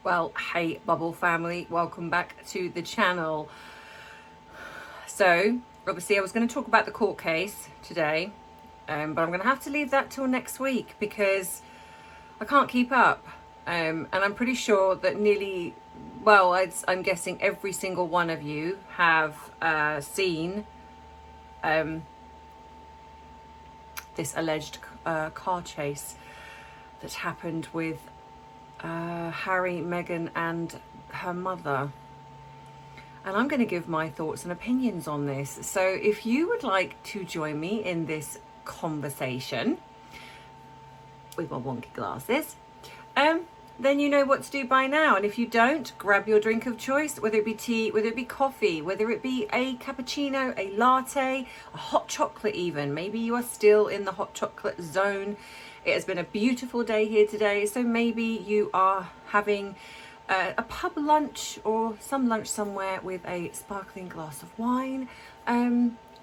Well, hey Bubble family, welcome back to the channel. So obviously I was going to talk about the court case today, but I'm going to have to leave that till next week because I can't keep up. And I'm pretty sure that I'm guessing every single one of you have seen this alleged car chase that happened with Harry, Meghan and her mother. And I'm going to give my thoughts and opinions on this. So if you would like to join me in this conversation with my wonky glasses, then you know what to do by now. And if you don't, grab your drink of choice, whether it be tea, whether it be coffee, whether it be a cappuccino, a latte, a hot chocolate even. Maybe you are still in the hot chocolate zone. It has been a beautiful day here today, so maybe you are having a pub lunch or some lunch somewhere with a sparkling glass of wine,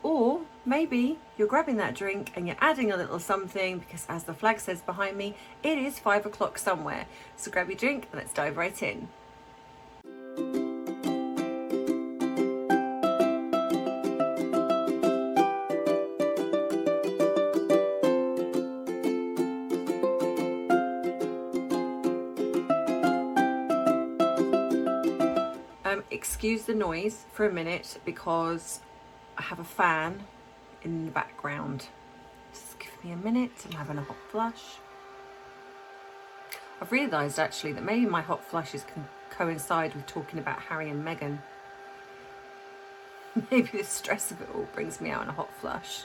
or maybe you're grabbing that drink and you're adding a little something because, as the flag says behind me, it is 5 o'clock somewhere. So grab your drink and let's dive right in. Excuse the noise for a minute because I have a fan in the background. Just give me a minute. I'm having a hot flush. I've realised actually that maybe my hot flushes can coincide with talking about Harry and Meghan. Maybe the stress of it all brings me out in a hot flush.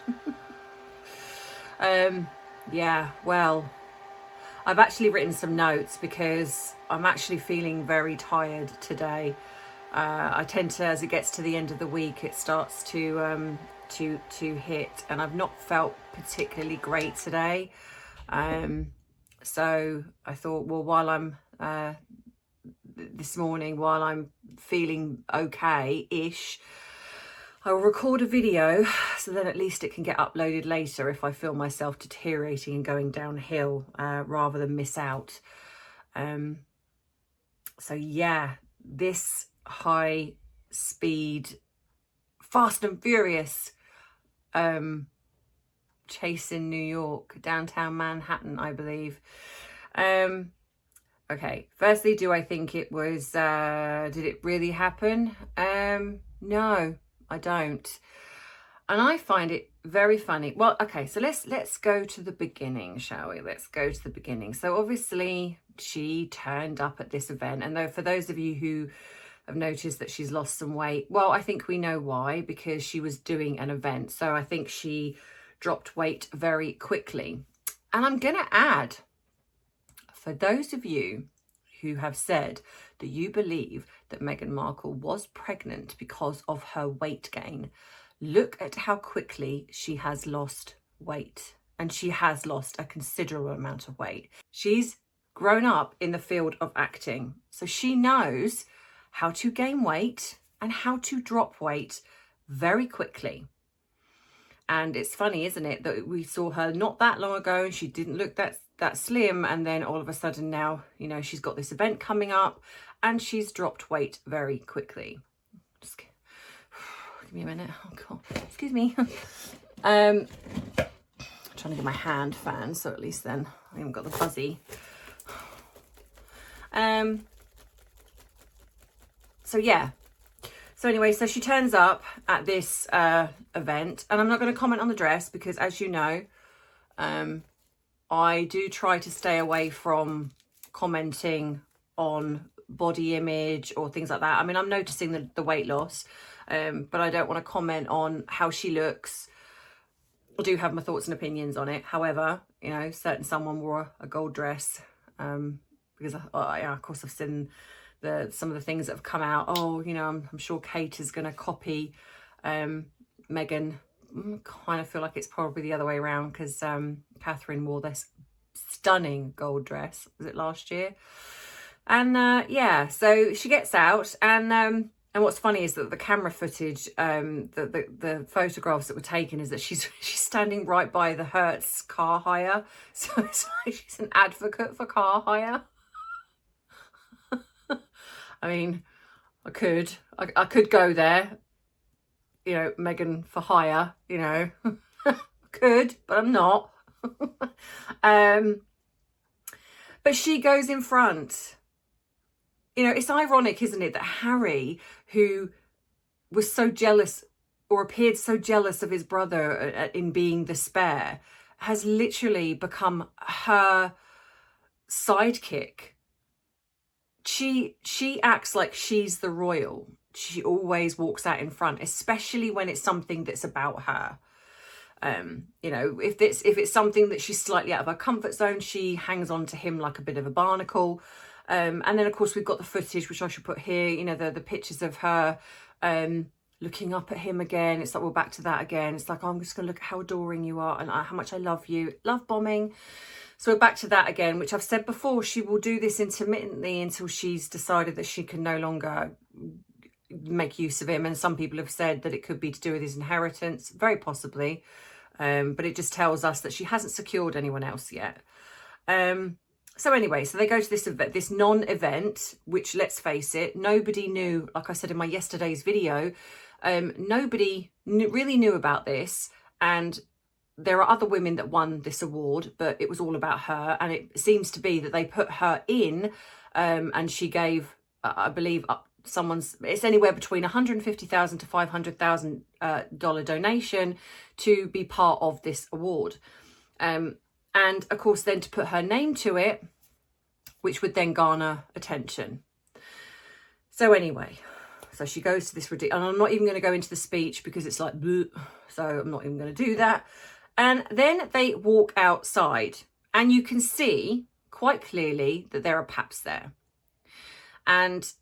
Yeah, well, I've actually written some notes because I'm actually feeling very tired today. I tend to, as it gets to the end of the week, it starts to hit, and I've not felt particularly great today. So I thought, well, while I'm this morning, while I'm feeling okay-ish, I'll record a video so then at least it can get uploaded later if I feel myself deteriorating and going downhill, rather than miss out. So yeah, this high speed, fast and furious chase in New York, downtown Manhattan, I believe. Okay, firstly, do I think it was, did it really happen? No, I don't. And I find it very funny. Well, okay, so let's go to the beginning, shall we? Let's go to the beginning. So obviously she turned up at this event, and though for those of you who have noticed that she's lost some weight, well, I think we know why, because she was doing an event. So I think she dropped weight very quickly. And I'm going to add, for those of you who have said that you believe that Meghan Markle was pregnant because of her weight gain, look at how quickly she has lost weight. And she has lost a considerable amount of weight. She's grown up in the field of acting, so she knows how to gain weight and how to drop weight very quickly. And it's funny, isn't it, that we saw her not that long ago and she didn't look that slim, and then all of a sudden now, you know, she's got this event coming up and she's dropped weight very quickly. Just give me a minute. Oh God, excuse me. Trying to get my hand fan, so at least then I haven't got the buzzy. So yeah, so anyway, so she turns up at this event, and I'm not going to comment on the dress because, as you know, I do try to stay away from commenting on body image or things like that. I mean, I'm noticing the weight loss, but I don't want to comment on how she looks. I do have my thoughts and opinions on it. However, you know, someone wore a gold dress, because yeah, of course I've seen some of the things that have come out. Oh, you know, I'm sure Kate is going to copy Meghan. Kind of feel like it's probably the other way around, because Catherine wore this stunning gold dress, was it last year? And yeah, so she gets out, and what's funny is that the camera footage, the photographs that were taken, is that she's standing right by the Hertz car hire. So it's like she's an advocate for car hire. I mean, I could go there, you know, Meghan for hire, you know, could, but I'm not. But she goes in front. You know, it's ironic, isn't it, that Harry, who was so jealous or appeared so jealous of his brother in being the spare, has literally become her sidekick. She acts like she's the royal. She always walks out in front, especially when it's something that's about her. You know, if it's something that she's slightly out of her comfort zone, she hangs on to him like a bit of a barnacle. And then of course we've got the footage, which I should put here, you know, the pictures of her looking up at him again. It's like, we're back to that again. It's like, oh, I'm just gonna look at how adoring you are and how much I love you. Love bombing. So we're back to that again, which I've said before, she will do this intermittently until she's decided that she can no longer make use of him. And some people have said that it could be to do with his inheritance, very possibly. But it just tells us that she hasn't secured anyone else yet. So anyway, so they go to this event, this non-event, which, let's face it, nobody knew. Like I said in my yesterday's video, nobody really knew about this. And there are other women that won this award, but it was all about her. And it seems to be that they put her in and she gave, I believe, it's anywhere between $150,000 to $500,000 donation to be part of this award. And of course, then to put her name to it, which would then garner attention. So anyway, so she goes to this ridiculous, and I'm not even going to go into the speech because it's like, bleh, so I'm not even going to do that. And then they walk outside and you can see quite clearly that there are paps there. And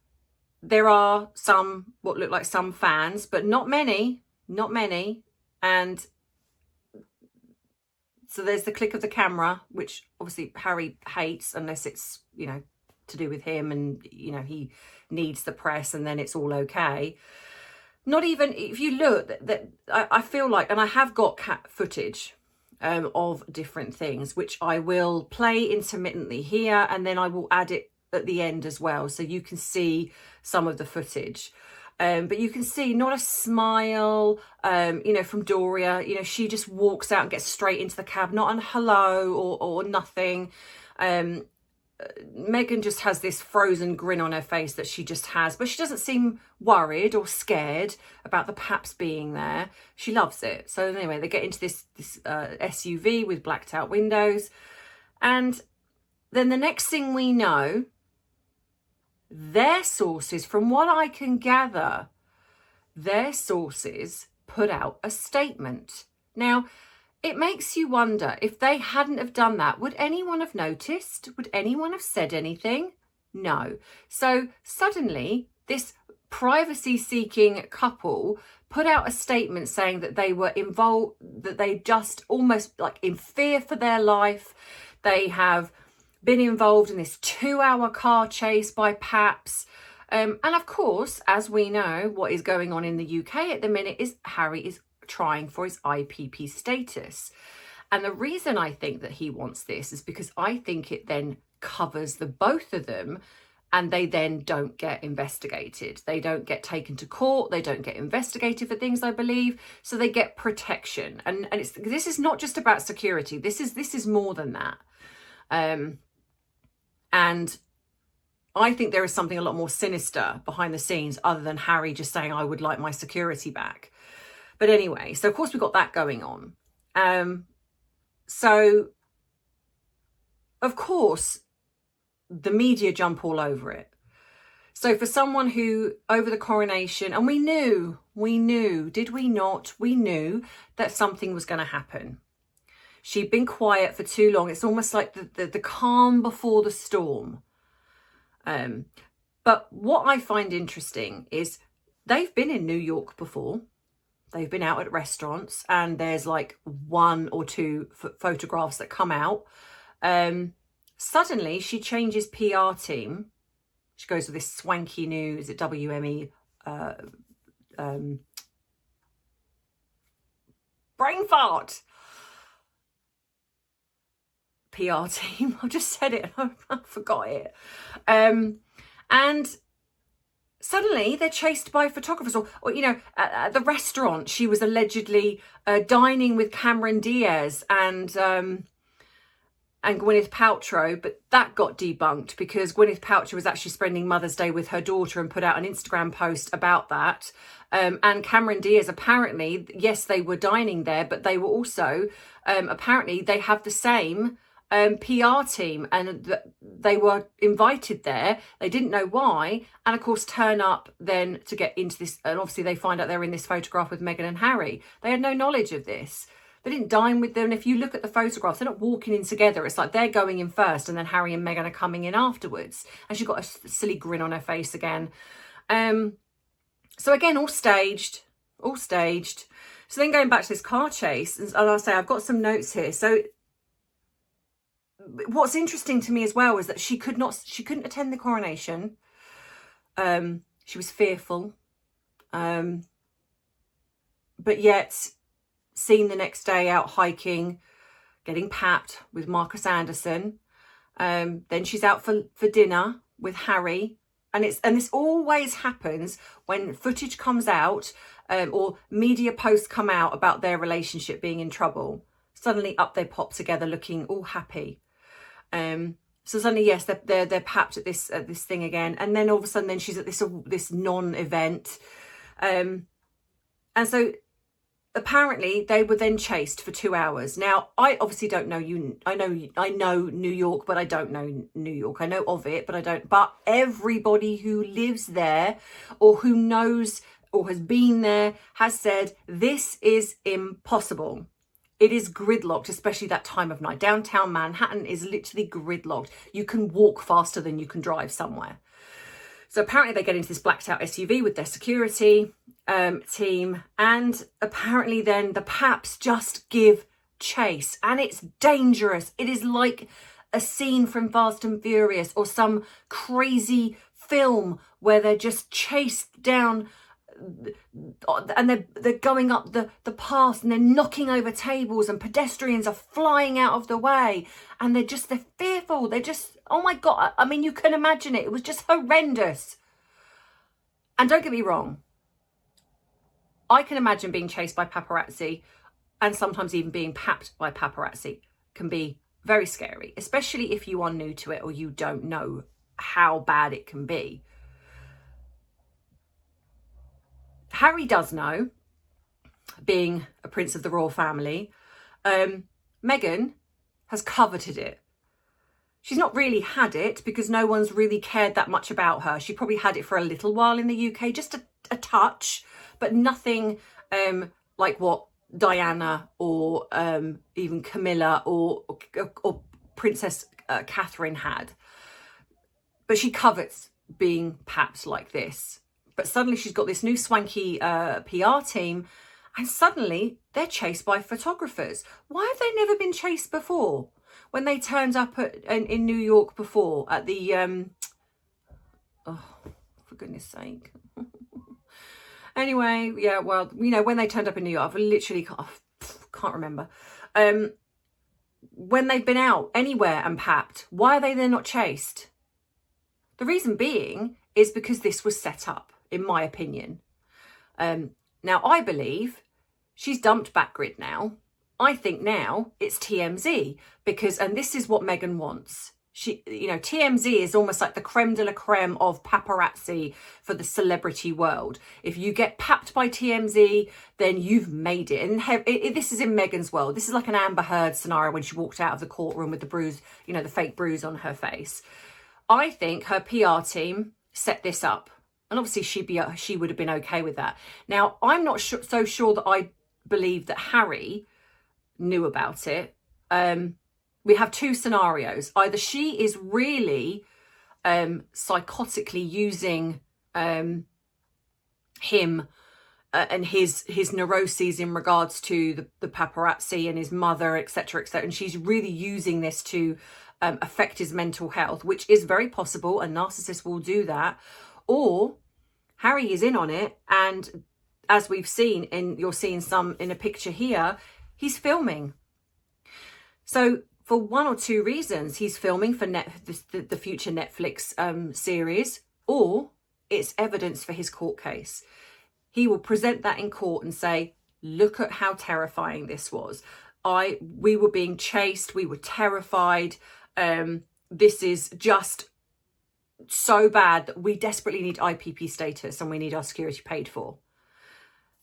there are some, what look like some fans, but not many. And so there's the click of the camera, which obviously Harry hates unless it's, you know, to do with him and, you know, he needs the press and then it's all okay. Not even, if you look, that I feel like, and I have got cat footage of different things, which I will play intermittently here, and then I will add it at the end as well, so you can see some of the footage. But you can see not a smile, you know, from Doria. You know, she just walks out and gets straight into the cab, not a hello or nothing. Meghan just has this frozen grin on her face that she just has, but she doesn't seem worried or scared about the paps being there. She loves it. So anyway, they get into this SUV with blacked out windows. And then the next thing we know, their sources, from what I can gather, their sources put out a statement. Now, it makes you wonder, if they hadn't have done that, would anyone have noticed? Would anyone have said anything? No. So suddenly, this privacy-seeking couple put out a statement saying that they were involved, that they just almost like in fear for their life. They have been involved in this 2-hour car chase by paps. And of course, as we know, what is going on in the UK at the minute is Harry is trying for his IPP status. And the reason I think that he wants this is because I think it then covers the both of them, and they then don't get investigated. They don't get taken to court. They don't get investigated for things, I believe. So they get protection. And this is not just about security. This is more than that. And I think there is something a lot more sinister behind the scenes other than Harry just saying, I would like my security back. But anyway, so of course we've got that going on. So, of course, the media jump all over it. So for someone who, over the coronation, and we knew, did we not? We knew that something was going to happen. She'd been quiet for too long. It's almost like the calm before the storm. But what I find interesting is they've been in New York before. They've been out at restaurants, and there's like 1 or 2 photographs that come out. Suddenly she changes PR team. She goes with this swanky new, is it WME? Brain fart. PR team. I just said it. I forgot it. And suddenly they're chased by photographers, or you know, at the restaurant she was allegedly dining with Cameron Diaz and Gwyneth Paltrow, but that got debunked because Gwyneth Paltrow was actually spending Mother's Day with her daughter and put out an Instagram post about that. And Cameron Diaz, apparently, yes, they were dining there, but they were also, apparently, they have the same PR team, and they were invited there. They didn't know why, and of course turn up then to get into this, and obviously they find out they're in this photograph with Meghan and Harry. They had no knowledge of this. They didn't dine with them. And if you look at the photographs, they're not walking in together. It's like they're going in first and then Harry and Meghan are coming in afterwards. And she's got a silly grin on her face again. So again, all staged. So then going back to this car chase, and I'll say I've got some notes here. So what's interesting to me as well is that she couldn't attend the coronation. She was fearful. But yet, seen the next day out hiking, getting papped with Marcus Anderson. Then she's out for dinner with Harry. And this always happens when footage comes out or media posts come out about their relationship being in trouble. Suddenly up they pop together looking all happy. So suddenly, yes, they're papped at this thing again. And then all of a sudden then she's at this non-event. And so apparently they were then chased for 2 hours. Now, I obviously don't know I know New York, but I don't know New York. I know of it, but I don't. But everybody who lives there or who knows or has been there has said this is impossible. It is gridlocked, especially that time of night. Downtown Manhattan is literally gridlocked. You can walk faster than you can drive somewhere. So apparently they get into this blacked out SUV with their security team, and apparently then the paps just give chase, and it's dangerous. It is like a scene from Fast and Furious or some crazy film where they're just chased down and they're going up the path and they're knocking over tables and pedestrians are flying out of the way, and they're fearful. They're just, oh my God. I mean, you can imagine it. It was just horrendous. And don't get me wrong, I can imagine being chased by paparazzi and sometimes even being papped by paparazzi can be very scary, especially if you are new to it or you don't know how bad it can be. Harry does know, being a prince of the royal family. Meghan has coveted it. She's not really had it because no one's really cared that much about her. She probably had it for a little while in the UK, just a touch, but nothing like what Diana or even Camilla or Princess Catherine had. But she covets being papped like this. But suddenly she's got this new swanky PR team, and suddenly they're chased by photographers. Why have they never been chased before? When they turned up in New York before at the, oh, for goodness sake. Anyway, yeah, well, you know, when they turned up in New York, I literally can't remember. When they've been out anywhere and papped, why are they then not chased? The reason being is because this was set up, in my opinion. Now, I believe she's dumped Backgrid now. I think now it's TMZ because, and this is what Meghan wants. She, you know, TMZ is almost like the creme de la creme of paparazzi for the celebrity world. If you get papped by TMZ, then you've made it. And this is in Meghan's world. This is like an Amber Heard scenario when she walked out of the courtroom with the bruise, you know, the fake bruise on her face. I think her PR team set this up. And obviously she would have been okay with that. Now, I'm not so sure that I believe that Harry knew about it. We have two scenarios. Either she is really psychotically using him and his neuroses in regards to the paparazzi and his mother, etc., etc., and she's really using this to affect his mental health, which is very possible. A narcissist will do that. Or Harry is in on it, and as we've seen, you're seeing some in a picture here, he's filming. So for one or two reasons, he's filming for the future Netflix series, or it's evidence for his court case. He will present that in court and say, look at how terrifying this was. We were being chased. We were terrified. This is just so bad that we desperately need IPP status and we need our security paid for.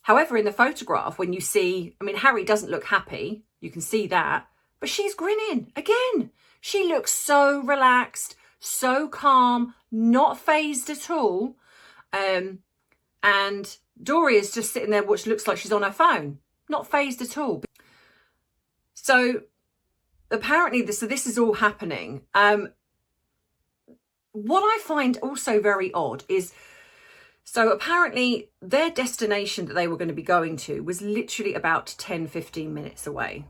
However, in the photograph, when you see, I mean, Harry doesn't look happy. You can see that. But she's grinning again. She looks so relaxed, so calm, not fazed at all. And Doria's just sitting there, which looks like she's on her phone, not fazed at all. So apparently this is all happening. What I find also very odd is, so apparently their destination that they were going to be going to was literally about 10-15 minutes away.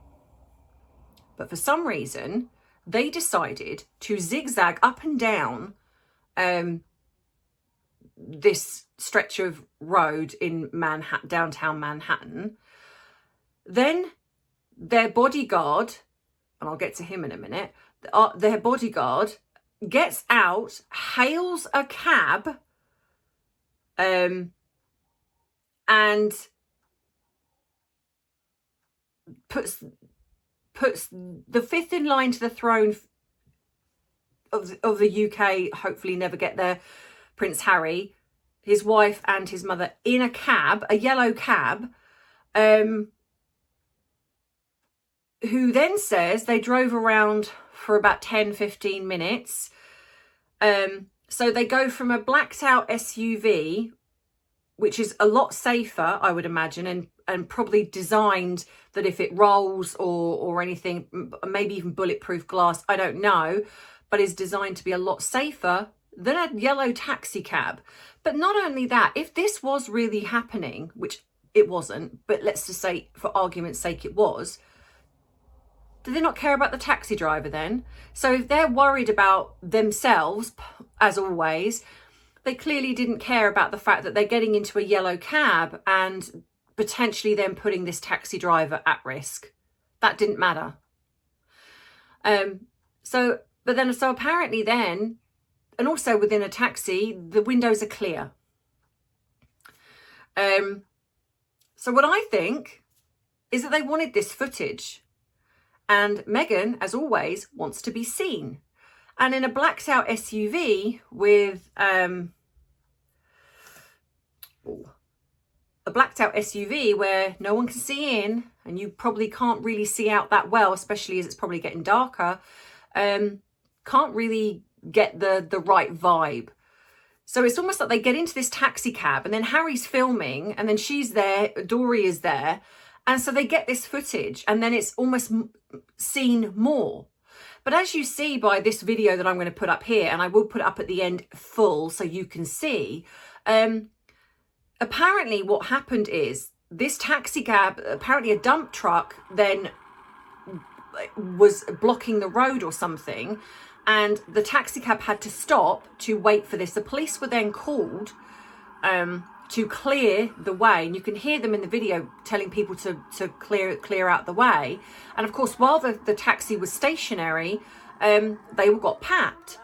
But for some reason, they decided to zigzag up and down this stretch of road in Manhattan, downtown Manhattan. Then their bodyguard, and I'll get to him in a minute, their bodyguard gets out, hails a cab, and puts the fifth in line to the throne of the UK, hopefully never get there, Prince Harry, his wife and his mother, in a cab, a yellow cab, who then says they drove around for about 10-15 minutes. So they go from a blacked out SUV, which is a lot safer, I would imagine, and probably designed that if it rolls or anything, maybe even bulletproof glass, I don't know, but is designed to be a lot safer than a yellow taxi cab. But not only that, if this was really happening, which it wasn't, but let's just say for argument's sake it was, do they not care about the taxi driver then? So if they're worried about themselves, as always, they clearly didn't care about the fact that they're getting into a yellow cab and potentially then putting this taxi driver at risk. That didn't matter. So apparently then, and also within a taxi, the windows are clear. So what I think is that they wanted this footage. And Meghan, as always, wants to be seen. And in a blacked out SUV with a blacked out SUV where no one can see in, and you probably can't really see out that well, especially as it's probably getting darker, can't really get the right vibe. So it's almost like they get into this taxi cab and then Harry's filming and then she's there, Dory is there. And so they get this footage and then it's almost seen more. But as you see by this video that I'm going to put up here, and I will put it up at the end full so you can see, apparently what happened is this taxi cab, apparently a dump truck then was blocking the road or something, and the taxi cab had to stop to wait for this. The police were then called to clear the way, and you can hear them in the video telling people to clear out the way. And of course, while the taxi was stationary, they all got papped.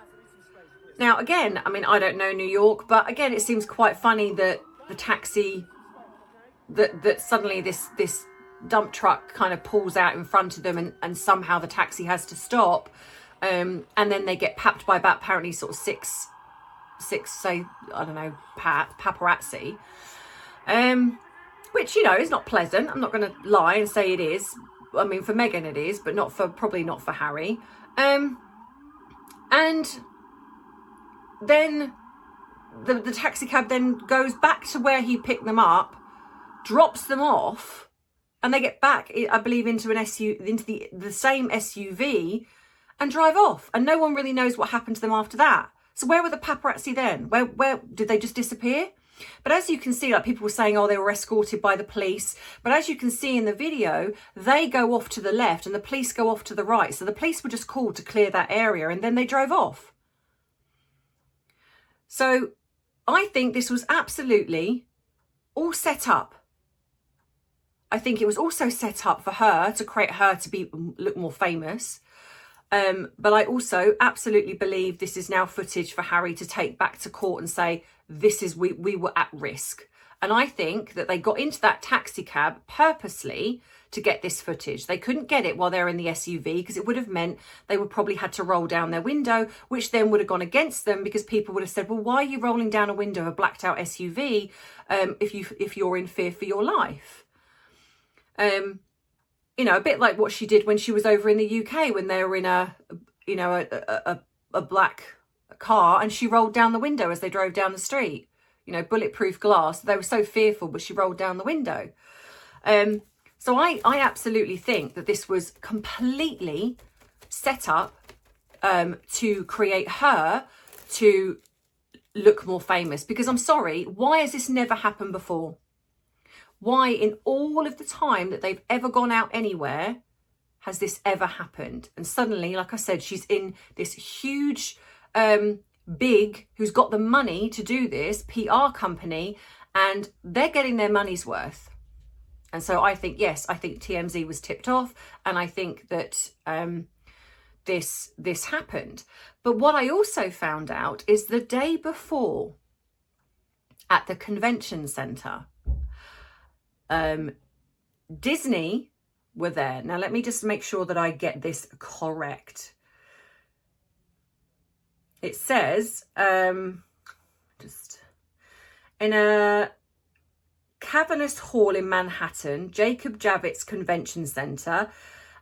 Now again, I mean, I don't know New York, but again, it seems quite funny that the taxi, that suddenly this dump truck kind of pulls out in front of them, and somehow the taxi has to stop, and then they get papped by about apparently sort of six, say, I don't know, paparazzi, which, you know, is not pleasant. I'm not going to lie and say it is. I mean, for Meghan it is, but probably not for Harry. And then the taxi cab then goes back to where he picked them up, drops them off, and they get back, I believe, into the same SUV and drive off. And no one really knows what happened to them after that. So where were the paparazzi then? Where did they just disappear? But as you can see, like, people were saying, oh, they were escorted by the police. But as you can see in the video, they go off to the left and the police go off to the right. So the police were just called to clear that area and then they drove off. So I think this was absolutely all set up. I think it was also set up for her to create her to look more famous. But I also absolutely believe this is now footage for Harry to take back to court and say, we were at risk. And I think that they got into that taxi cab purposely to get this footage. They couldn't get it while they were in the SUV because it would have meant they would probably had to roll down their window, which then would have gone against them because people would have said, well, why are you rolling down a window of a blacked out SUV if you're in fear for your life? You know, a bit like what she did when she was over in the UK when they were in a black car and she rolled down the window as they drove down the street. You know, bulletproof glass. They were so fearful, but she rolled down the window. So I absolutely think that this was completely set up to create her to look more famous. Because I'm sorry, why has this never happened before? Why in all of the time that they've ever gone out anywhere has this ever happened? And suddenly, like I said, she's in this huge, big, who's got the money to do this, PR company, and they're getting their money's worth. And so I think, yes, I think TMZ was tipped off, and I think that this happened. But what I also found out is the day before at the convention centre, Disney were there. Now, let me just make sure that I get this correct. It says, just in a cavernous hall in Manhattan, Jacob Javits Convention Centre,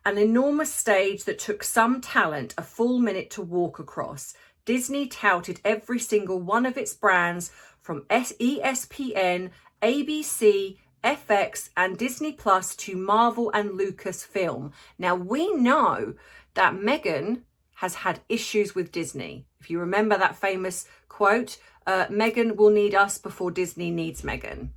an enormous stage that took some talent a full minute to walk across. Disney touted every single one of its brands from ESPN, ABC, FX and Disney Plus to Marvel and Lucasfilm. Now, we know that Meghan has had issues with Disney. If you remember that famous quote, Meghan will need us before Disney needs Meghan.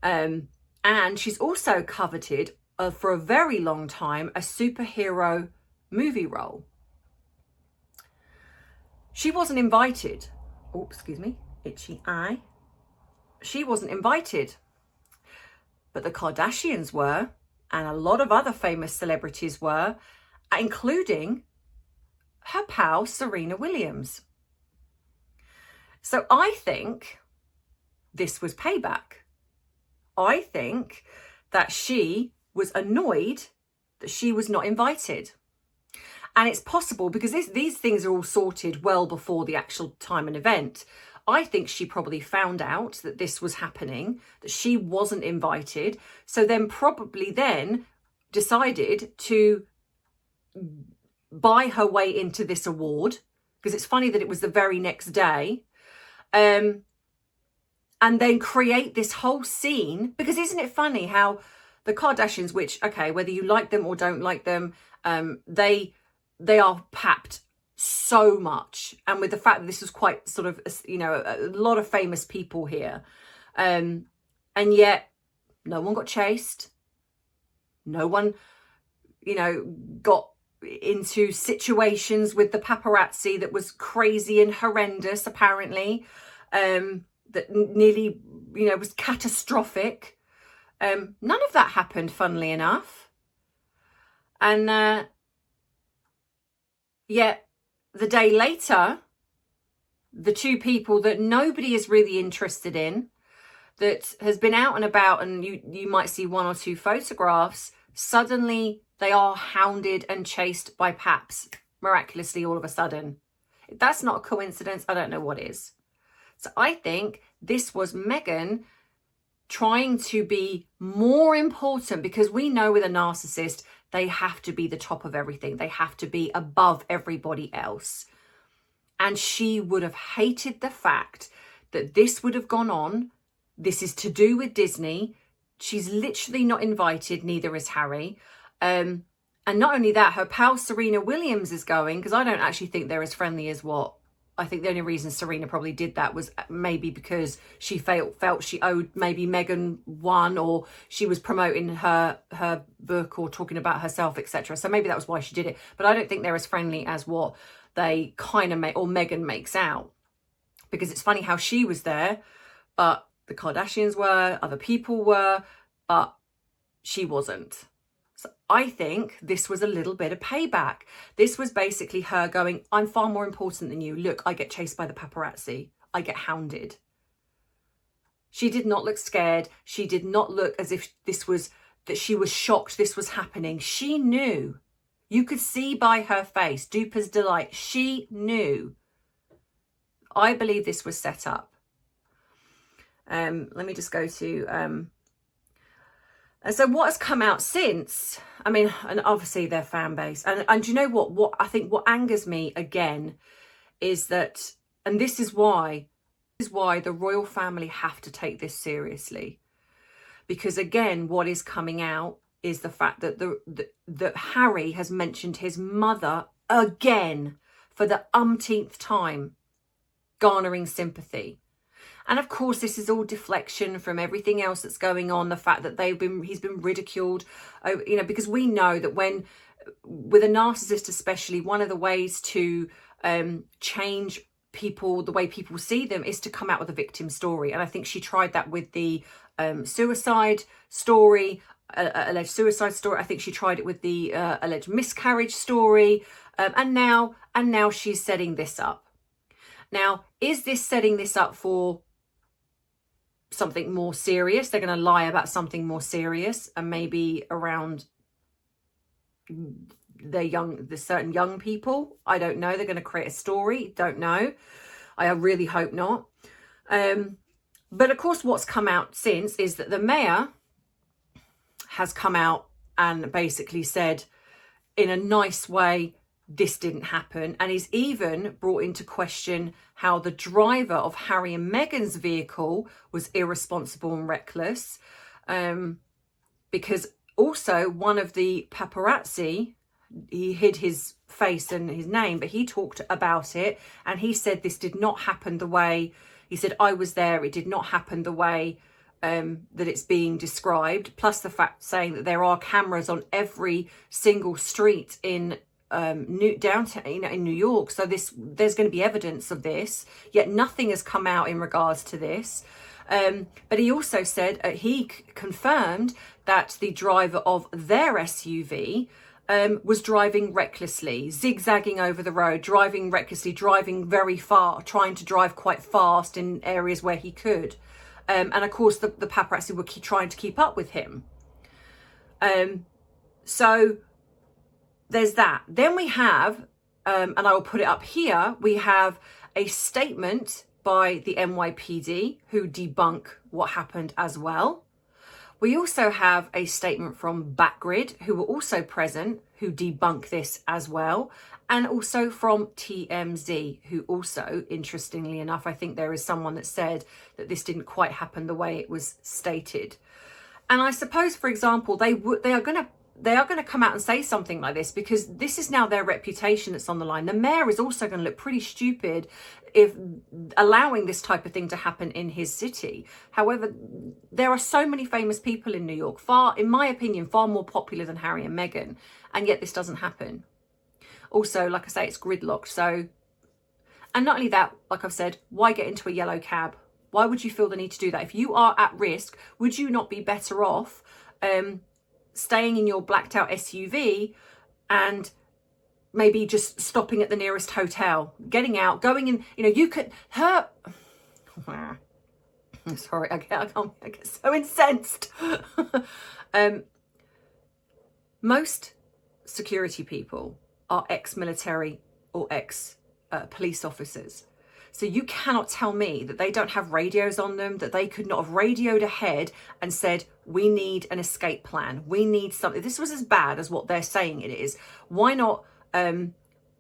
And she's also coveted for a very long time a superhero movie role. She wasn't invited. Oh, excuse me, itchy eye. She wasn't invited. But the Kardashians were, and a lot of other famous celebrities were, including her pal Serena Williams. So I think this was payback. I think that she was annoyed that she was not invited. And it's possible because these things are all sorted well before the actual time and event. I think she probably found out that this was happening, that she wasn't invited. So then probably then decided to buy her way into this award, because it's funny that it was the very next day. And then create this whole scene, because isn't it funny how the Kardashians, which, okay, whether you like them or don't like them, they are papped so much. And with the fact that this was quite sort of, you know, a lot of famous people here. And yet no one got chased. No one, you know, got into situations with the paparazzi that was crazy and horrendous, apparently. That nearly, you know, was catastrophic. None of that happened, funnily enough. And yet the day later, the two people that nobody is really interested in, that has been out and about, and you might see one or two photographs, suddenly they are hounded and chased by paps, miraculously all of a sudden. If that's not a coincidence, I don't know what is. So I think this was Meghan trying to be more important, because we know with a narcissist, they have to be the top of everything. They have to be above everybody else. And she would have hated the fact that this would have gone on. This is to do with Disney. She's literally not invited, neither is Harry. And not only that, her pal Serena Williams is going, because I don't actually think they're as friendly as what. I think the only reason Serena probably did that was maybe because she felt she owed maybe Meghan one, or she was promoting her book or talking about herself, etc. So maybe that was why she did it. But I don't think they're as friendly as what they kind of make, or Meghan makes out. Because it's funny how she was there, but the Kardashians were, other people were, but she wasn't. else, I think this was a little bit of payback. This was basically her going, I'm far more important than you. Look, I get chased by the paparazzi. I get hounded. She did not look scared. She did not look as if that she was shocked this was happening. She knew. You could see by her face, duper's delight. She knew. I believe this was set up. Let me just go to... And so what has come out since, I mean, and obviously their fan base. And do you know what I think what angers me again is that, and this is why the royal family have to take this seriously. Because again, what is coming out is the fact that that Harry has mentioned his mother again for the umpteenth time, garnering sympathy. And of course, this is all deflection from everything else that's going on. The fact that he's been ridiculed, you know, because we know that with a narcissist especially, one of the ways to change people, the way people see them, is to come out with a victim story. And I think she tried that with the suicide story, alleged suicide story. I think she tried it with the alleged miscarriage story. And now she's setting this up. Now, is this setting this up for something more serious? They're going to lie about something more serious, and maybe around the certain young people. I don't know. They're going to create a story. Don't know. I really hope not. But of course, what's come out since is that the mayor has come out and basically said in a nice way, this didn't happen, and he's even brought into question how the driver of Harry and Meghan's vehicle was irresponsible and reckless, because also one of the paparazzi, he hid his face and his name, but he talked about it and he said this did not happen the way, he said, I was there, it did not happen the way that it's being described, plus the fact saying that there are cameras on every single street in downtown, you know, in New York. So there's going to be evidence of this, yet nothing has come out in regards to this. But he also said he confirmed that the driver of their SUV was driving recklessly, zigzagging over the road, driving recklessly, driving very far, trying to drive quite fast in areas where he could. And of course, the paparazzi were trying to keep up with him. So there's that. Then we have, and I will put it up here, we have a statement by the NYPD who debunk what happened as well. We also have a statement from Backgrid, who were also present, who debunk this as well. And also from TMZ, who also, interestingly enough, I think there is someone that said that this didn't quite happen the way it was stated. And I suppose, for example, they are going to come out and say something like this, because this is now their reputation that's on the line. The mayor is also going to look pretty stupid if allowing this type of thing to happen in his city. However, there are so many famous people in New York, in my opinion, far more popular than Harry and Meghan, and yet this doesn't happen. Also, like I say, it's gridlocked. So, and not only that, like I've said, why get into a yellow cab? Why would you feel the need to do that? If you are at risk, would you not be better off staying in your blacked out SUV and maybe just stopping at the nearest hotel, getting out, going in, you know, you could, sorry, I get so incensed. Most security people are ex-military or ex-police officers. So you cannot tell me that they don't have radios on them, that they could not have radioed ahead and said, we need an escape plan. We need something. This was as bad as what they're saying it is. Why not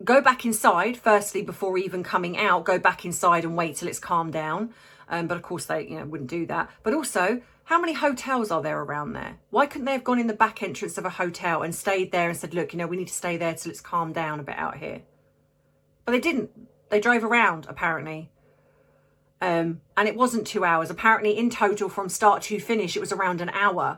go back inside, firstly, before even coming out, go back inside and wait till it's calmed down. But of course they wouldn't do that. But also, how many hotels are there around there? Why couldn't they have gone in the back entrance of a hotel and stayed there and said, look, we need to stay there till it's calmed down a bit out here? But they didn't. They drove around, apparently. And it wasn't 2 hours. Apparently, in total, from start to finish, it was around an hour.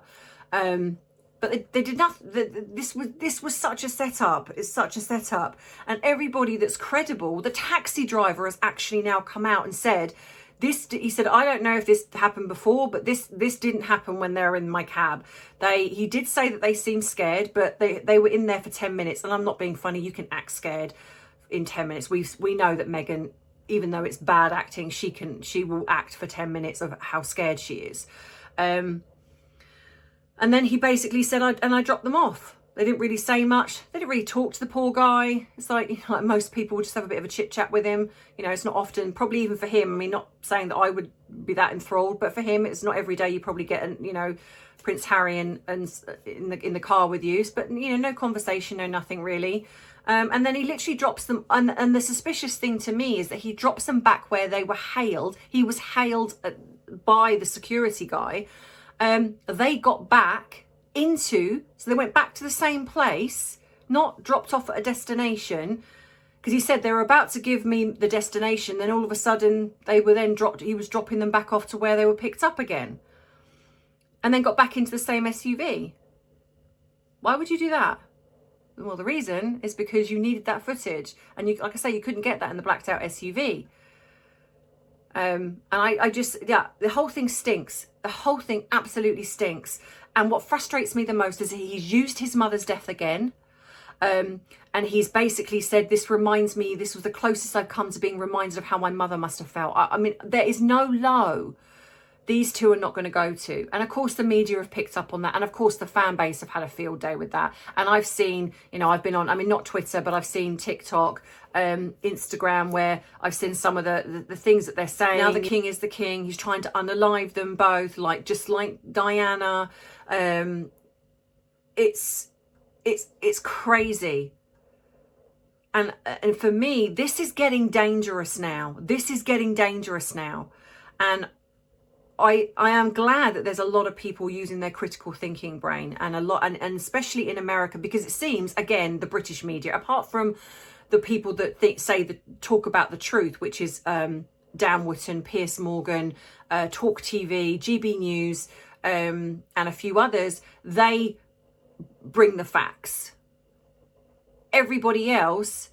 But they did nothing. This was such a setup. It's such a setup. And everybody that's credible, the taxi driver has actually now come out and said he said, I don't know if this happened before, but this didn't happen when they were in my cab. He did say that they seemed scared, but they were in there for 10 minutes. And I'm not being funny. You can act scared in 10 minutes. We know that Meghan, even though it's bad acting, she will act for 10 minutes of how scared she is. And then he basically said, I dropped them off. They didn't really say much. They didn't really talk to the poor guy. It's like, you know, like most people would just have a bit of a chit chat with him. You know, it's not often, probably even for him. I mean, not saying that I would be that enthralled, but for him, it's not every day you probably get, you know, Prince Harry and in the car with you. But, you know, no conversation, no nothing really. And then he literally drops them. And the suspicious thing to me is that he drops them back where they were hailed. He was hailed by the security guy. They got back so they went back to the same place, not dropped off at a destination, because he said they were about to give me the destination. Then all of a sudden he was dropping them back off to where they were picked up again, and then got back into the same SUV. Why would you do that? Well, the reason is because you needed that footage, and like I say, you couldn't get that in the blacked out SUV. And I just, yeah, the whole thing stinks. The whole thing absolutely stinks. And what frustrates me the most is he's used his mother's death again. And he's basically said, this was the closest I've come to being reminded of how my mother must have felt. I mean, there is no low these two are not going to go to. And of course the media have picked up on that. And of course the fan base have had a field day with that. And I've seen, you know, I've been on, I mean, not Twitter, but I've seen TikTok, Instagram, where I've seen some of the things that they're saying. Now the king is the king. He's trying to unalive them both, just like Diana. It's crazy. And for me, this is getting dangerous now. And I am glad that there's a lot of people using their critical thinking brain, and and especially in America, because it seems, again, the British media, apart from the people that talk about the truth, which is Dan Wootton, Piers Morgan, Talk TV, GB News, and a few others, they bring the facts. Everybody else,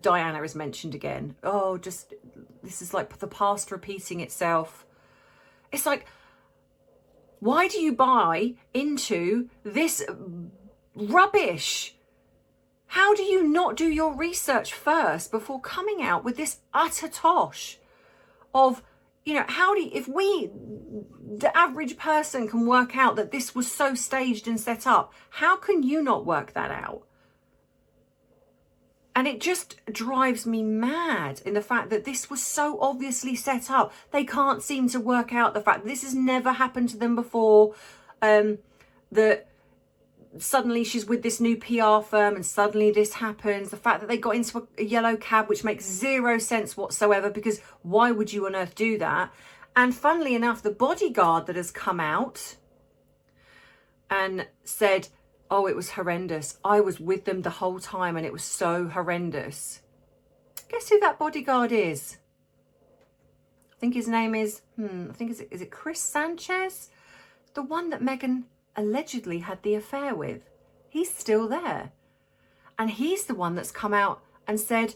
Diana is mentioned again. Oh, this is like the past repeating itself. It's like, why do you buy into this rubbish? How do you not do your research first before coming out with this utter tosh of, you know, if the average person can work out that this was so staged and set up, how can you not work that out? And it just drives me mad in the fact that this was so obviously set up. They can't seem to work out the fact that this has never happened to them before. That suddenly she's with this new PR firm and suddenly this happens. The fact that they got into a yellow cab, which makes zero sense whatsoever, because why would you on earth do that? And funnily enough, the bodyguard that has come out and said, oh, it was horrendous. I was with them the whole time and it was so horrendous. Guess who that bodyguard is? I think his name is, is it Chris Sanchez? The one that Meghan allegedly had the affair with. He's still there. And he's the one that's come out and said,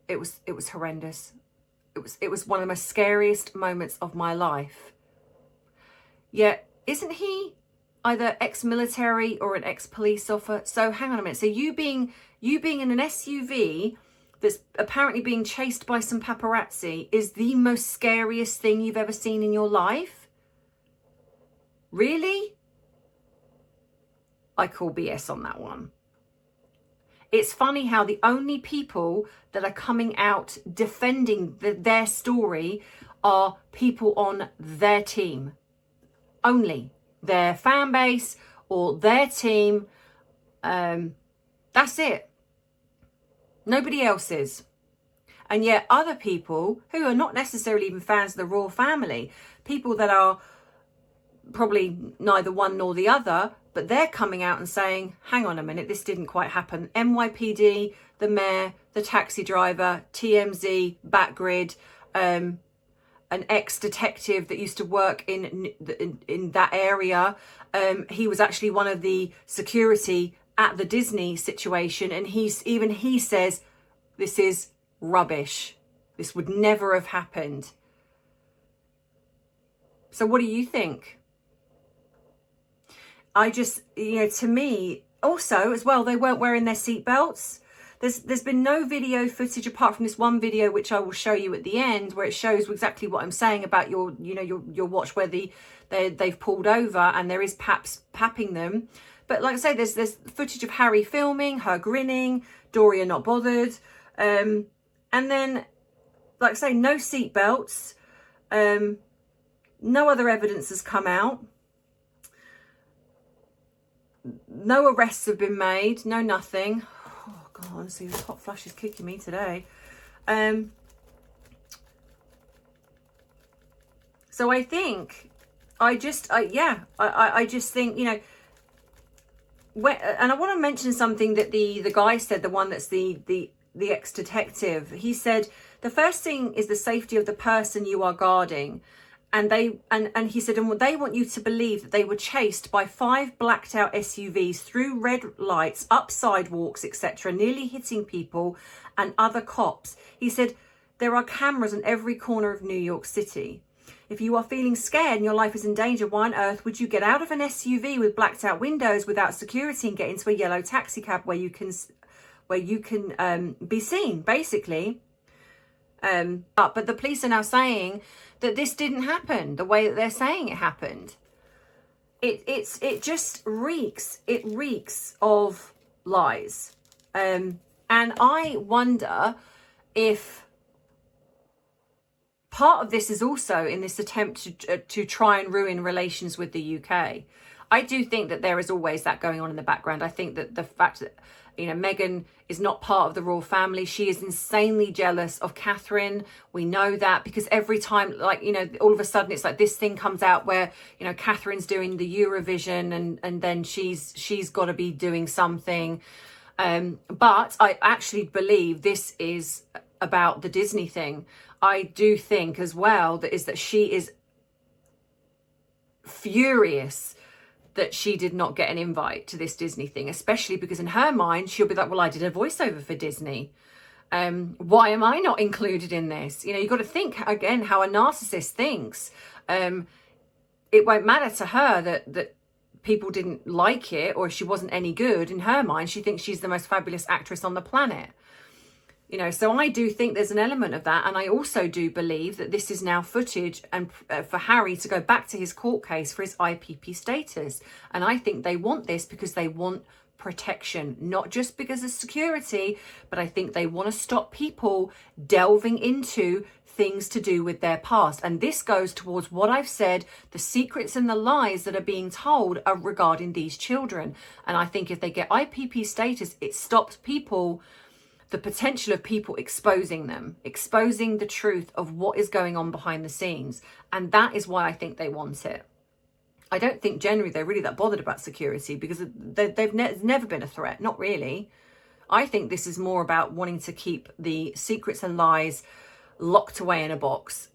it was horrendous. It was one of the most scariest moments of my life. Yet, isn't he either ex-military or an ex-police officer? So hang on a minute. So you being in an SUV that's apparently being chased by some paparazzi is the most scariest thing you've ever seen in your life? Really? I call BS on that one. It's funny how the only people that are coming out defending their story are people on their team. Only. Their fan base or their team. That's it. Nobody else is. And yet other people who are not necessarily even fans of the royal family, people that are probably neither one nor the other, but they're coming out and saying, hang on a minute, this didn't quite happen. NYPD, the mayor, the taxi driver, TMZ, Backgrid, an ex-detective that used to work in that area. He was actually one of the security at the Disney situation, and he says this is rubbish. This would never have happened. So what do you think? I just, you know, to me, also as well, they weren't wearing their seatbelts. There's been no video footage apart from this one video, which I will show you at the end, where it shows exactly what I'm saying about your watch, where they've pulled over and there is Paps papping them. But like I say, there's footage of Harry filming, her grinning, Doria not bothered. And then, like I say, no seatbelts. No other evidence has come out. No arrests have been made. No nothing. Oh, God, honestly, this hot flush is kicking me today. So I think, I just think, you know, and I want to mention something that the guy said, the one that's the ex-detective. He said, the first thing is the safety of the person you are guarding. And he said, and they want you to believe that they were chased by 5 blacked out SUVs through red lights, up sidewalks, etc., nearly hitting people and other cops. He said, there are cameras in every corner of New York City. If you are feeling scared and your life is in danger, why on earth would you get out of an SUV with blacked out windows without security and get into a yellow taxi cab where you can be seen, basically? But the police are now saying that this didn't happen the way that they're saying it happened. It just reeks. It reeks of lies. And I wonder if part of this is also in this attempt to try and ruin relations with the UK. I do think that there is always that going on in the background. I think that the fact that, you know, Meghan is not part of the royal family. She is insanely jealous of Catherine. We know that because every time, like, you know, all of a sudden it's like this thing comes out where, you know, Catherine's doing the Eurovision and then she's got to be doing something. But I actually believe this is about the Disney thing. I do think as well that she is furious that she did not get an invite to this Disney thing, especially because in her mind, she'll be like, well, I did a voiceover for Disney. Why am I not included in this? You know, you've got to think, again, how a narcissist thinks. It won't matter to her that people didn't like it or she wasn't any good. In her mind, she thinks she's the most fabulous actress on the planet. You know, so I do think there's an element of that. And I also do believe that this is now footage and for Harry to go back to his court case for his IPP status. And I think they want this because they want protection, not just because of security, but I think they want to stop people delving into things to do with their past. And this goes towards what I've said, the secrets and the lies that are being told are regarding these children. And I think if they get IPP status, it stops people, the potential of people exposing them, exposing the truth of what is going on behind the scenes. And that is why I think they want it. I don't think generally they're really that bothered about security because they've never been a threat. Not really. I think this is more about wanting to keep the secrets and lies locked away in a box.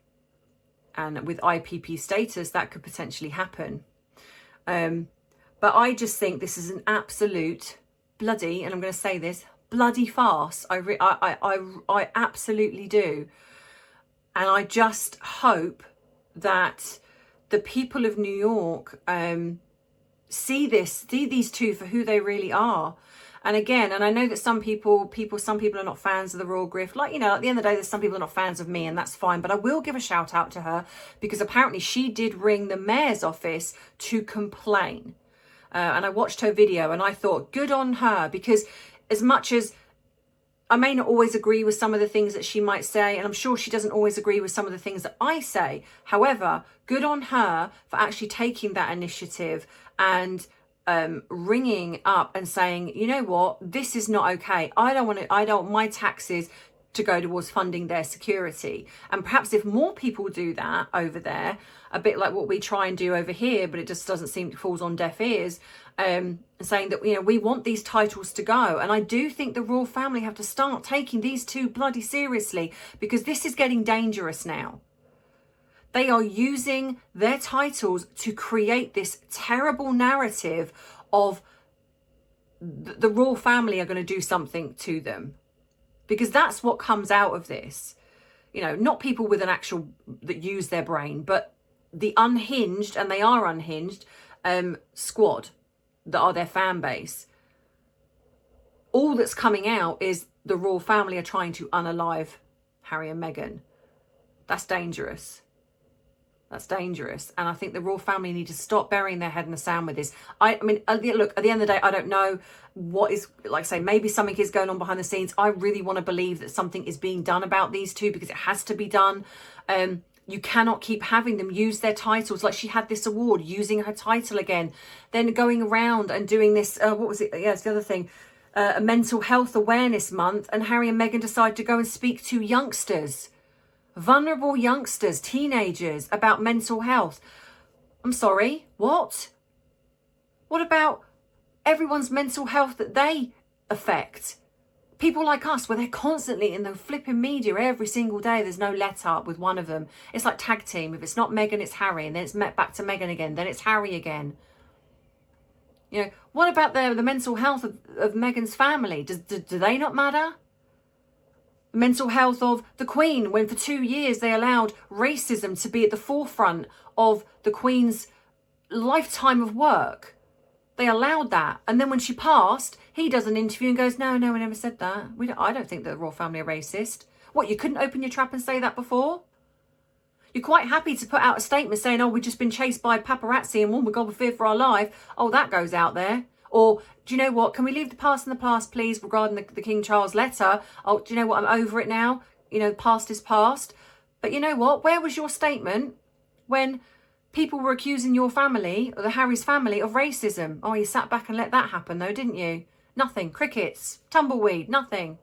And with IPP status, that could potentially happen. But I just think this is an absolute bloody, and I'm going to say this, bloody farce. I absolutely do. And I just hope that the people of New York see these two for who they really are. And again, and I know that some people are not fans of the royal grift. Like, you know, at the end of the day, there's some people are not fans of me, and that's fine. But I will give a shout out to her because apparently she did ring the mayor's office to complain. And I watched her video and I thought, good on her, because as much as I may not always agree with some of the things that she might say, and I'm sure she doesn't always agree with some of the things that I say. However, good on her for actually taking that initiative and ringing up and saying, you know what, this is not okay. I don't want my taxes to go towards funding their security. And perhaps if more people do that over there, a bit like what we try and do over here, but it just doesn't seem to fall on deaf ears, saying that, you know, we want these titles to go. And I do think the royal family have to start taking these two bloody seriously, because this is getting dangerous now. They are using their titles to create this terrible narrative of the royal family are going to do something to them. Because that's what comes out of this. You know, not people with an actual, that use their brain, but the unhinged, and they are unhinged, squad that are their fan base. All that's coming out is the royal family are trying to unalive Harry and Meghan. That's dangerous. That's dangerous. And I think the royal family need to stop burying their head in the sand with this. I mean, look, at the end of the day, I don't know what is, like I say, maybe something is going on behind the scenes. I really want to believe that something is being done about these two, because it has to be done. You cannot keep having them use their titles. Like, she had this award, using her title again, then going around and doing this, what was it? Yeah, it's the other thing. A mental health awareness month, and Harry and Meghan decide to go and speak to youngsters, vulnerable youngsters, teenagers, about mental health. I'm sorry, what? What about everyone's mental health that they affect? People like us, where they're constantly in the flipping media every single day. There's no let up with one of them. It's like tag team. If it's not Meghan, it's Harry, and then it's back to Meghan again, then it's Harry again. You know, what about the mental health of Meghan's family? Do they not matter? The mental health of the Queen, when for 2 years they allowed racism to be at the forefront of the Queen's lifetime of work. They allowed that. And then when she passed, he does an interview and goes, no, we never said that. I don't think that the royal family are racist. What, you couldn't open your trap and say that before? You're quite happy to put out a statement saying, oh, we've just been chased by paparazzi and, oh my God, we fear for our life. Oh, that goes out there. Or, do you know what? Can we leave the past in the past, please, regarding the King Charles letter? Oh, do you know what? I'm over it now. You know, past is past. But you know what? Where was your statement when people were accusing your family, or the Harry's family, of racism? Oh, you sat back and let that happen, though, didn't you? Nothing. Crickets. Tumbleweed. Nothing.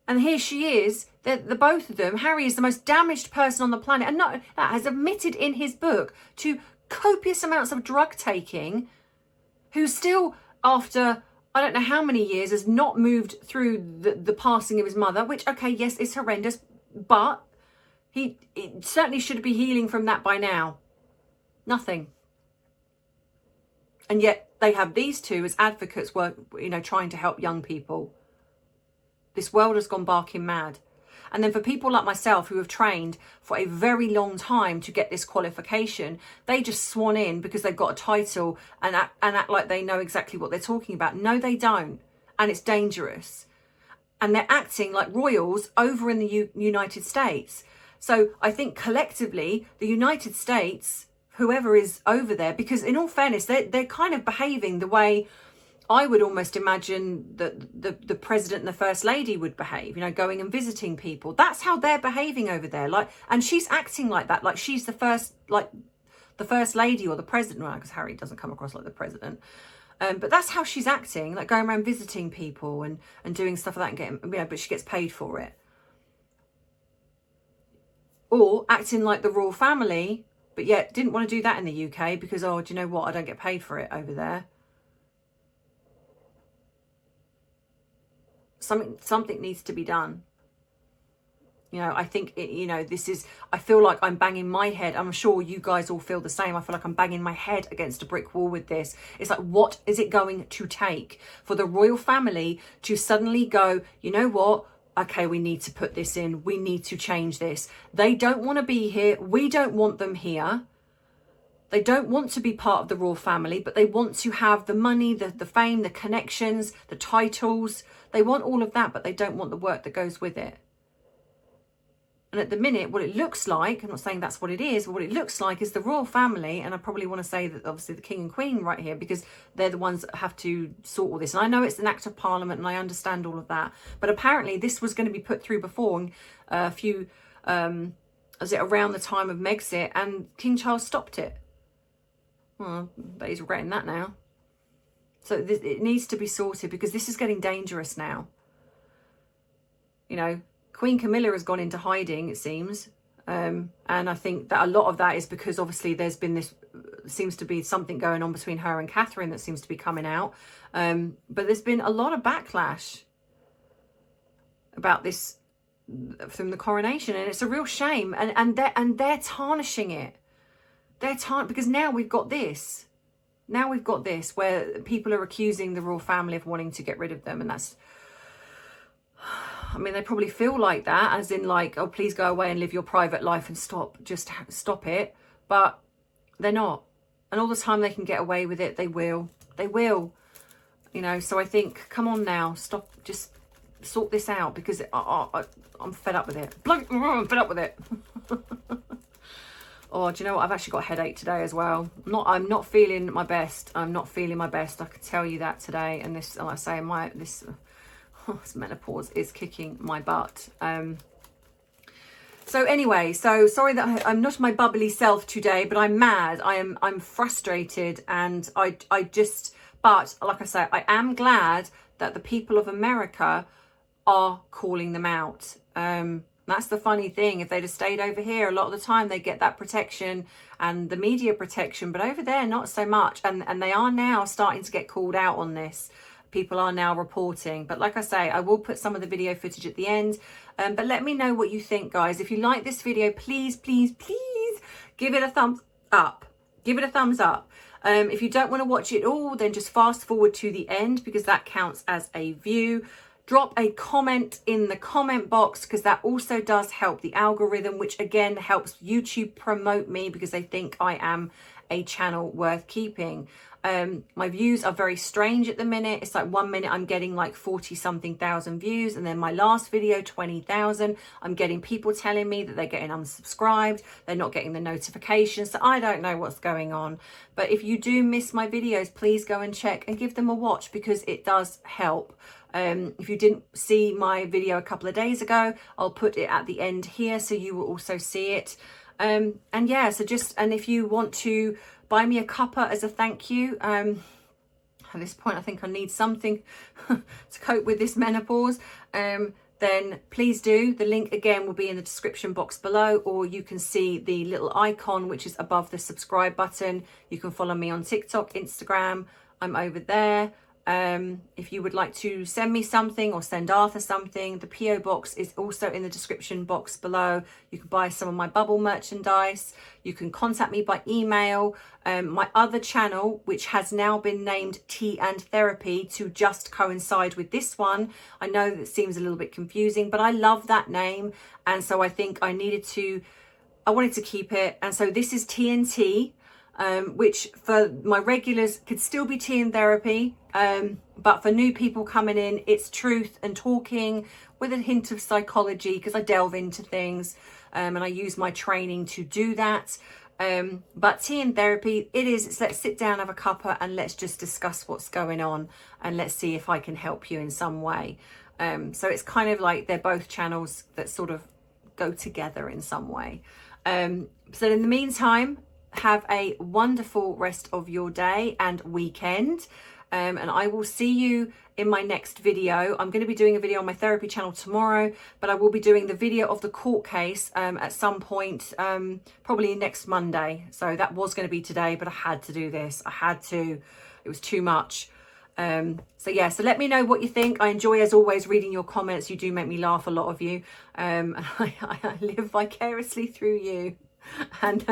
And here she is, the both of them. Harry is the most damaged person on the planet, and that has admitted in his book to copious amounts of drug taking, who still, after I don't know how many years, has not moved through the passing of his mother, which, okay, yes, is horrendous, but he certainly should be healing from that by now. Nothing. And yet they have these two as advocates, trying to help young people. This world has gone barking mad. And then for people like myself who have trained for a very long time to get this qualification, they just swan in because they've got a title and act like they know exactly what they're talking about. No, they don't. And it's dangerous. And they're acting like royals over in the United States. So I think collectively, the United States, whoever is over there, because in all fairness, they're kind of behaving the way I would almost imagine that the president and the first lady would behave, going and visiting people. That's how they're behaving over there. And she's acting like that, like she's the first lady or the president, because Harry doesn't come across like the president. But that's how she's acting, like going around visiting people and doing stuff like that and getting, but she gets paid for it. Or acting like the royal family, but yet didn't want to do that in the UK because, oh, do you know what? I don't get paid for it over there. Something needs to be done. I think, I feel like I'm banging my head. I'm sure you guys all feel the same. I feel like I'm banging my head against a brick wall with this. It's like, what is it going to take for the royal family to suddenly go, you know what? Okay, we need to put this in. We need to change this. They don't want to be here. We don't want them here. They don't want to be part of the royal family, but they want to have the money, the fame, the connections, the titles. They want all of that, but they don't want the work that goes with it. And at the minute, what it looks like, I'm not saying that's what it is, but what it looks like is the royal family, and I probably want to say that obviously the king and queen right here, because they're the ones that have to sort all this. And I know it's an act of parliament, and I understand all of that. But apparently this was going to be put through before a few, was it around the time of Megxit, and King Charles stopped it. Well, but he's regretting that now. So it needs to be sorted, because this is getting dangerous now. Queen Camilla has gone into hiding, it seems. And I think that a lot of that is because obviously there's been this, seems to be something going on between her and Catherine that seems to be coming out. But there's been a lot of backlash about this from the coronation, and it's a real shame. And they're tarnishing it. Because now we've got this. Now we've got this where people are accusing the royal family of wanting to get rid of them, and that's, I mean, they probably feel like that, as in like, oh, please go away and live your private life and just stop it. But they're not. And all the time they can get away with it, they will. They will. You know, so I think, come on now, stop, just sort this out, because I'm fed up with it. I'm fed up with it. Oh, do you know what? I've actually got a headache today as well. I'm not feeling my best. I'm not feeling my best. I can tell you that today. And this, like I say, this menopause is kicking my butt. So anyway, so sorry that I'm not my bubbly self today, but I'm mad. I'm frustrated, and but like I say, I am glad that the people of America are calling them out. That's the funny thing. If they'd have stayed over here, a lot of the time they get that protection and the media protection, but over there, not so much. And they are now starting to get called out on this. People are now reporting. But like I say, I will put some of the video footage at the end. But let me know what you think, guys. If you like this video, please, please, please give it a thumbs up. Give it a thumbs up. If you don't want to watch it all, then just fast forward to the end, because that counts as a view. Drop a comment in the comment box, because that also does help the algorithm, which again helps YouTube promote me, because they think I am a channel worth keeping. My views are very strange at the minute. It's like 1 minute I'm getting like 40 something thousand views, and then my last video 20,000. I'm getting people telling me that they're getting unsubscribed, they're not getting the notifications, so I don't know what's going on. But if you do miss my videos, please go and check and give them a watch, because it does help. If you didn't see my video a couple of days ago, I'll put it at the end here, so you will also see it. And yeah, so and if you want to buy me a cuppa as a thank you, at this point I think I need something to cope with this menopause, then please do. The link again will be in the description box below, or you can see the little icon which is above the subscribe button. You can follow me on TikTok, Instagram, I'm over there. If you would like to send me something or send Arthur something, the PO box is also in the description box below. You can buy some of my bubble merchandise. You can contact me by email. My other channel, which has now been named Tea and Therapy to just coincide with this one. I know that seems a little bit confusing, but I love that name. And so I think I wanted to keep it. And so this is TNT. Which for my regulars could still be Tea and Therapy, but for new people coming in, it's truth and talking with a hint of psychology, because I delve into things and I use my training to do that. But Tea and Therapy, it's let's sit down, have a cuppa, and let's just discuss what's going on, and let's see if I can help you in some way. So it's kind of like they're both channels that sort of go together in some way. So in the meantime, have a wonderful rest of your day and weekend, and I will see you in my next video. I'm going to be doing a video on my therapy channel tomorrow, but I will be doing the video of the court case at some point, probably next Monday. So that was going to be today, but I had to do this. It was too much. So yeah, so let me know what you think. I enjoy, as always, reading your comments. You do make me laugh, a lot of you. I live vicariously through you. And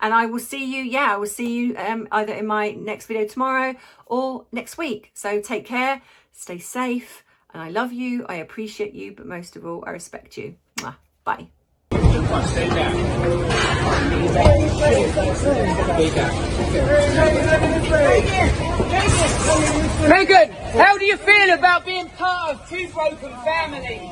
I will see you, I will see you either in my next video tomorrow or next week. So take care, stay safe, and I love you, I appreciate you, but most of all, I respect you. Mwah. Bye. Meghan, how do you feel about being part of two broken families?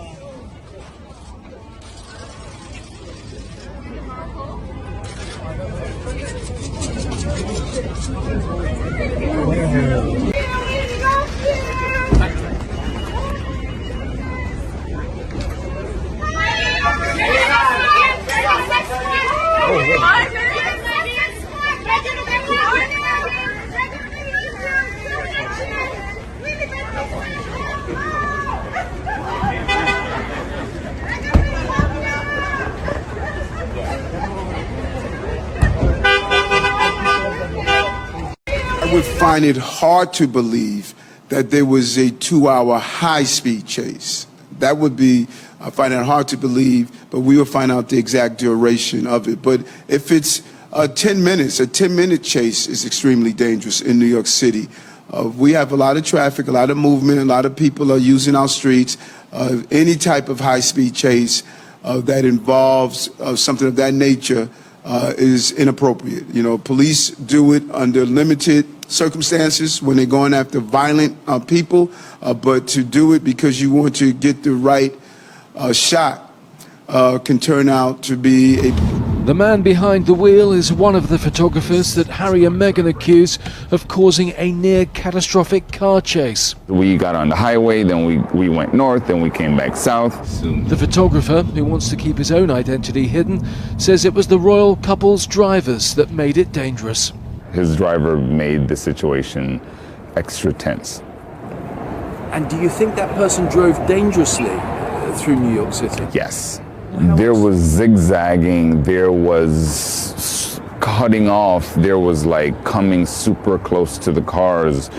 I would find it hard to believe that there was a 2-hour high-speed chase. That would be, I find it hard to believe, but we will find out the exact duration of it. But if it's 10 minutes, a 10-minute chase is extremely dangerous in New York City. We have a lot of traffic, a lot of movement, a lot of people are using our streets. Any type of high-speed chase that involves something of that nature is inappropriate. You know, police do it under limited circumstances when they're going after violent people, but to do it because you want to get the right shot can turn out to be a... The man behind the wheel is one of the photographers that Harry and Meghan accuse of causing a near-catastrophic car chase. We got on the highway, then we went north, then we came back south. The photographer, who wants to keep his own identity hidden, says it was the royal couple's drivers that made it dangerous. His driver made the situation extra tense. And do you think that person drove dangerously through New York City? Yes. There was zigzagging, there was cutting off, there was like coming super close to the cars,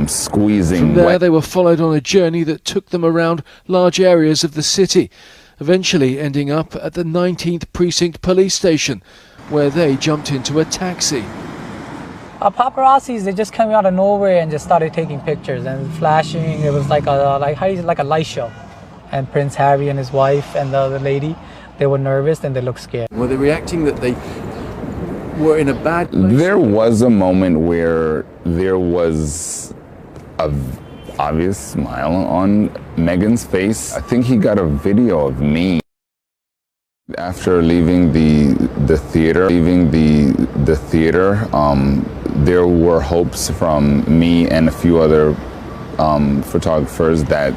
squeezing. From there they were followed on a journey that took them around large areas of the city, eventually ending up at the 19th Precinct police station, where they jumped into a taxi. Paparazzis, they just came out of nowhere and just started taking pictures and flashing. It was like a light show. And Prince Harry and his wife and the other lady, they were nervous and they looked scared. Were they reacting that they were in a bad place? There was a moment where there was an obvious smile on Meghan's face. I think he got a video of me after leaving the theater. There were hopes from me and a few other photographers that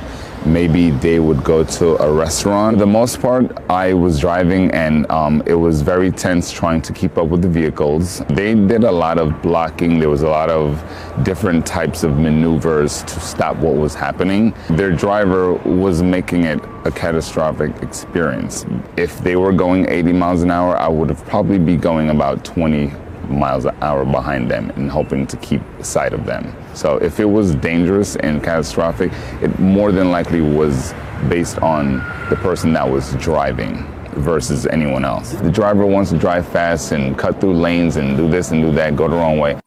maybe they would go to a restaurant. For the most part, I was driving and it was very tense trying to keep up with the vehicles. They did a lot of blocking. There was a lot of different types of maneuvers to stop what was happening. Their driver was making it a catastrophic experience. If they were going 80 miles an hour, I would have probably be going about 20 miles an hour behind them and hoping to keep sight of them. So if it was dangerous and catastrophic, it more than likely was based on the person that was driving versus anyone else. If the driver wants to drive fast and cut through lanes and do this and do that, go the wrong way,